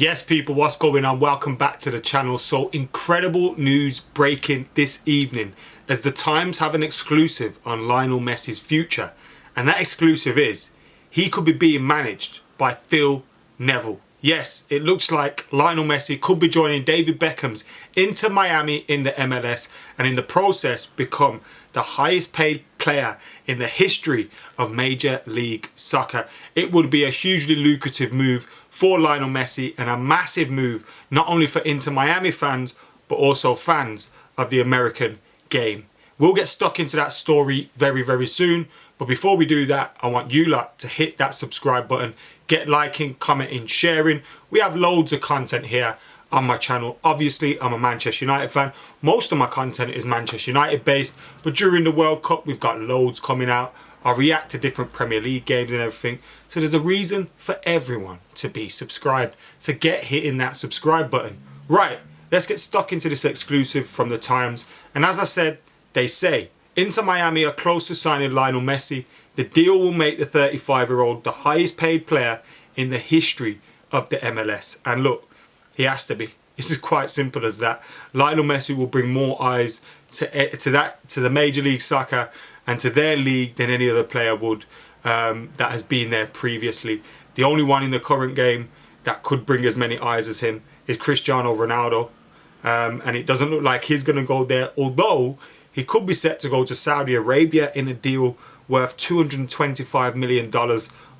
Yes, people, what's going on? Welcome back to the channel. So incredible news breaking this evening as the Times have an exclusive on Lionel Messi's future. And that exclusive is he could be being managed by Phil Neville. Yes, it looks like Lionel Messi could be joining David Beckham's Inter Miami in the MLS and in the process become the highest paid player in the history of Major League Soccer. It would be a hugely lucrative move for Lionel Messi and a massive move not only for Inter Miami fans but also fans of the American game. We'll get stuck into that story very soon, but before we do that, I want you lot to hit that subscribe button, get liking, commenting, sharing. We have loads of content here on my channel. Obviously, I'm a Manchester United fan. Most of my content is Manchester United based, but during the World Cup, we've got loads coming out. I react to different Premier League games and everything. So there's a reason for everyone to be subscribed. So get hitting that subscribe button. Right, let's get stuck into this exclusive from the Times. And as I said, they say Inter Miami are close to signing Lionel Messi. The deal will make the 35-year-old the highest paid player in the history of the MLS. And look, he has to be. This is quite simple as that. Lionel Messi will bring more eyes to the Major League Soccer and to their league than any other player would that has been there previously. The only one in the current game that could bring as many eyes as him is Cristiano Ronaldo. And it doesn't look like he's going to go there, although he could be set to go to Saudi Arabia in a deal worth $225 million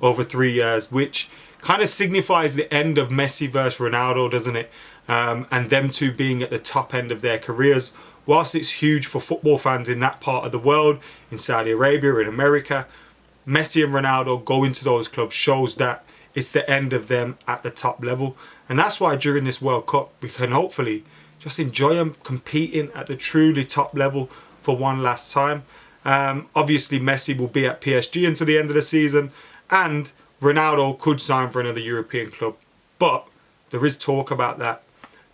over 3 years, which kind of signifies the end of Messi versus Ronaldo, doesn't it? And them two being at the top end of their careers. Whilst it's huge for football fans in that part of the world, in Saudi Arabia, in America, Messi and Ronaldo going to those clubs shows that it's the end of them at the top level. And that's why during this World Cup, we can hopefully just enjoy them competing at the truly top level for one last time. Obviously, Messi will be at PSG until the end of the season, and Ronaldo could sign for another European club. But there is talk about that.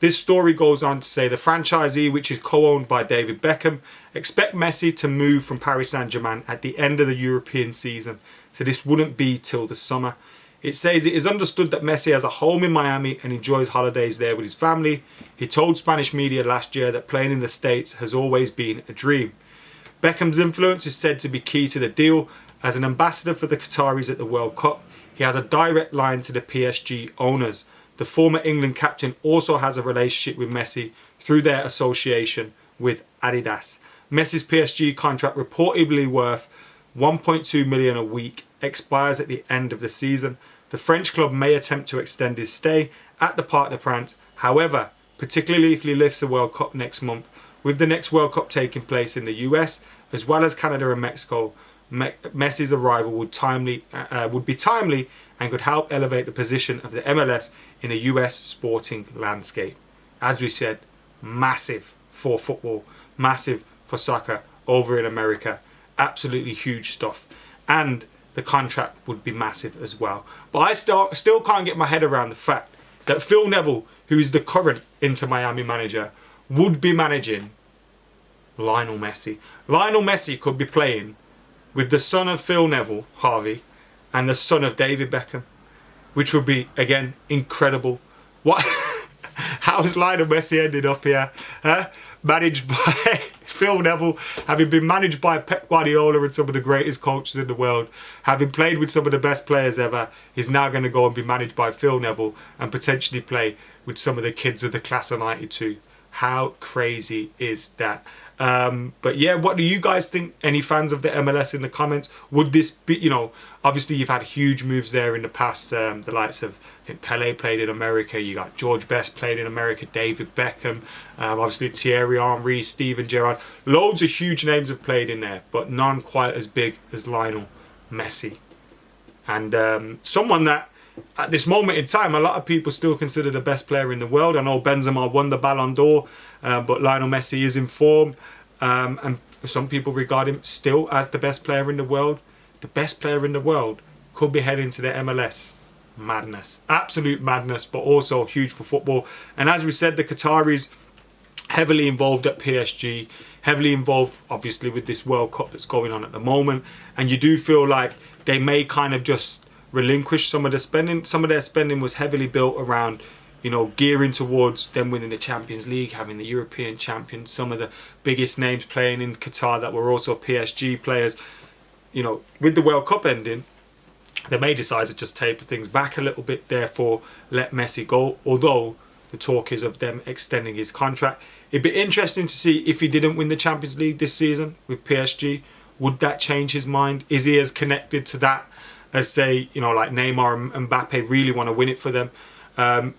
This story goes on to say the franchisee, which is co-owned by David Beckham, expect Messi to move from Paris Saint-Germain at the end of the European season. So this wouldn't be till the summer. It says it is understood that Messi has a home in Miami and enjoys holidays there with his family. He told Spanish media last year that playing in the States has always been a dream. Beckham's influence is said to be key to the deal. As an ambassador for the Qataris at the World Cup, he has a direct line to the PSG owners. The former England captain also has a relationship with Messi through their association with Adidas. Messi's PSG contract, reportedly worth $1.2 million a week, expires at the end of the season. The French club may attempt to extend his stay at the Parc des Princes. However, particularly if he lifts the World Cup next month, with the next World Cup taking place in the US as well as Canada and Mexico, Messi's arrival would be timely and could help elevate the position of the MLS in the US sporting landscape. As we said, massive for football, massive for soccer over in America. Absolutely huge stuff. And the contract would be massive as well. But I still can't get my head around the fact that Phil Neville, who is the current Inter Miami manager, would be managing Lionel Messi. Lionel Messi could be playing with the son of Phil Neville, Harvey, and the son of David Beckham, which would be, again, incredible. What? How's Lionel Messi ended up here? Managed by Phil Neville, having been managed by Pep Guardiola and some of the greatest coaches in the world, having played with some of the best players ever, he's now going to go and be managed by Phil Neville and potentially play with some of the kids of the class of '92. How crazy is that? But yeah, what do you guys think? Any fans of the MLS in the comments? Would this be, you know, obviously you've had huge moves there in the past. The likes of, I think Pele played in America. You got George Best played in America. David Beckham. Obviously Thierry Henry, Steven Gerrard. Loads of huge names have played in there, but none quite as big as Lionel Messi. And someone that at this moment in time, a lot of people still consider the best player in the world. I know Benzema won the Ballon d'Or, but Lionel Messi is in form. And some people regard him still as the best player in the world. The best player in the world could be heading to the MLS. Madness. Absolute madness, but also huge for football. And as we said, the Qataris heavily involved at PSG, heavily involved obviously with this World Cup that's going on at the moment. And you do feel like they may kind of just relinquish some of the spending. Some of their spending was heavily built around you know, gearing towards them winning the Champions League, having the European champions, some of the biggest names playing in Qatar that were also PSG players. You know, with the World Cup ending, they may decide to just taper things back a little bit, therefore let Messi go, although the talk is of them extending his contract. It'd be interesting to see if he didn't win the Champions League this season with PSG. Would that change his mind? Is he as connected to that as, say, you know, like Neymar and Mbappe really want to win it for them?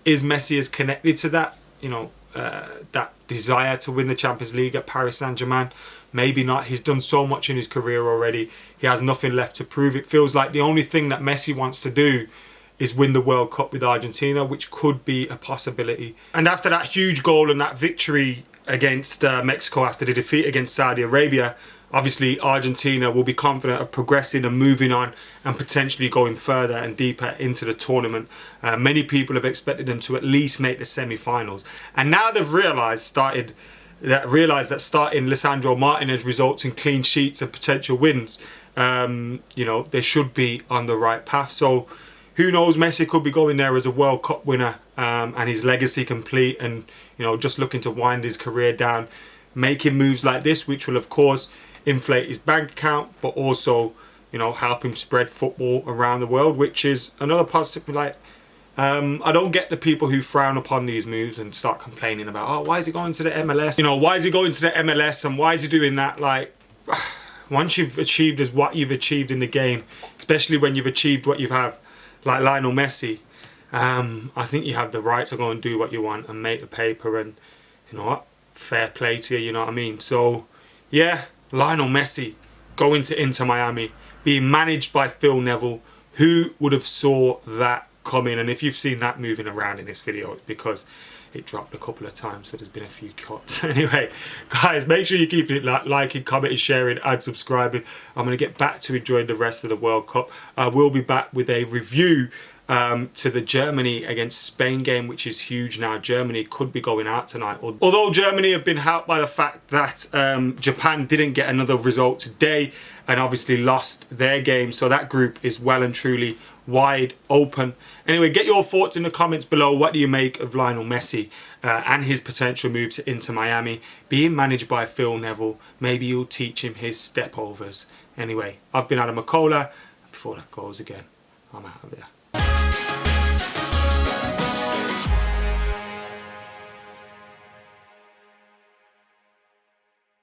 Is Messi as connected to that, you know, that desire to win the Champions League at Paris Saint-Germain? Maybe not. He's done so much in his career already. He has nothing left to prove. It feels like the only thing that Messi wants to do is win the World Cup with Argentina, which could be a possibility. And after that huge goal and that victory against Mexico, after the defeat against Saudi Arabia, obviously Argentina will be confident of progressing and moving on and potentially going further and deeper into the tournament. Many people have expected them to at least make the semi-finals. And now they've realised that starting Lisandro Martinez results in clean sheets and potential wins. You know, they should be on the right path. So who knows, Messi could be going there as a World Cup winner and his legacy complete, and, you know, just looking to wind his career down, making moves like this, which will of course inflate his bank account, but also, you know, help him spread football around the world, which is another positive. Like, I don't get the people who frown upon these moves and start complaining about, oh, why is he going to the MLS? You know, why is he going to the MLS and why is he doing that? Like, once you've achieved as what you've achieved in the game, especially when you've achieved what you have, like Lionel Messi, I think you have the right to go and do what you want and make the paper, and, you know what, fair play to you, you know what I mean? So, yeah, Lionel Messi going to Inter Miami, being managed by Phil Neville. Who would have saw that coming? And if you've seen that moving around in this video, it's because it dropped a couple of times, so there's been a few cuts. Anyway, guys, make sure you keep it liking, commenting, sharing, and subscribing. I'm going to get back to enjoying the rest of the World Cup. I will be back with a review to the Germany against Spain game, which is huge now. Germany could be going out tonight. Although Germany have been helped by the fact that Japan didn't get another result today and obviously lost their game. So that group is well and truly wide open. Anyway, get your thoughts in the comments below. What do you make of Lionel Messi and his potential move to Inter Miami, being managed by Phil Neville? Maybe you'll teach him his step overs. Anyway, I've been AdamMcKola. Before that goes again, I'm out of here.